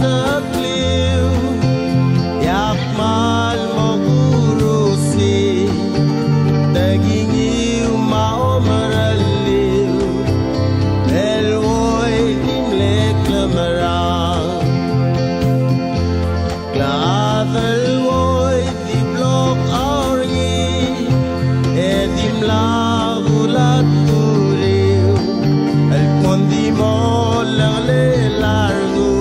sakliw yakmal magurusi dagingiw maomaraliw elwoy dimlek lamarang klaadalwoy di blok aurgi edimlagulat turiw alkondi mo lang lelargo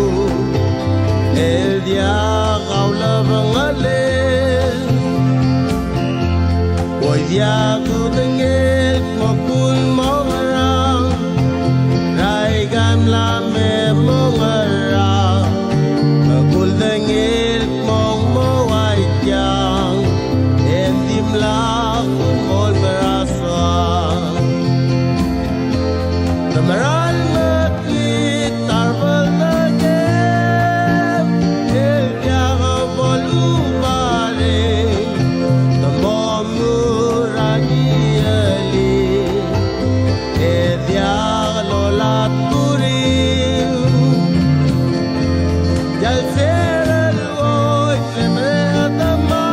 el dia gaula bangalel hoy dia kudengel makul mongarang rai gamla me mongarang makul dengel mong mawai tiang endimla kumol meraswang namaral makit tarbal nagem el dia gabolubare namomuragi ali el dia lolat turiw jal seral oy lemretama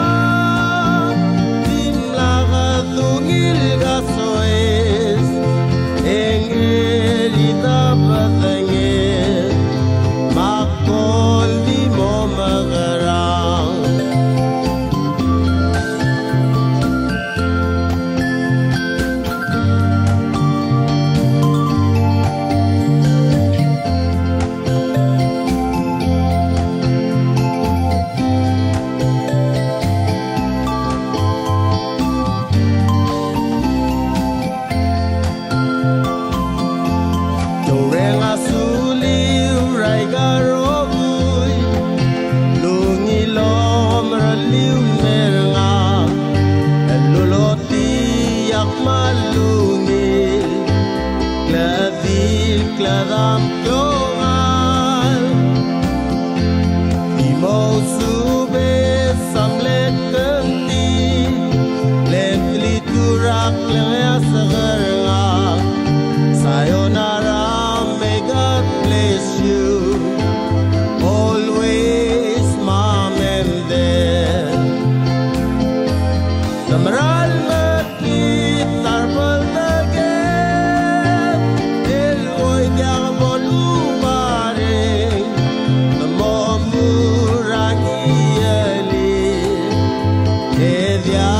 dimlaga tungil gasoes engelita patangit makol di mo magarang Toreng asuliw ray garobuy lungilom raliw meranga eluloti yakmalungil kladil kladam kyongal imo sube samlet kenti lentli turak lengya sagaranga sayonara may God bless you always mom and dad namaral makit tarbal nagem el oy dia bolubare namomuragi ali dia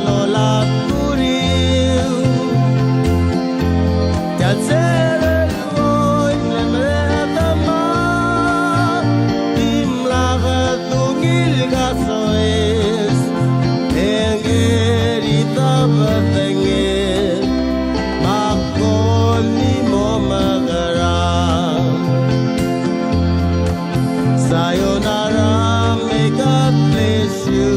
lolat turiw jal seral oy lemretama dimlaga tungil gasoes engerita patangit makol ni mo magarang sayonara may God bless you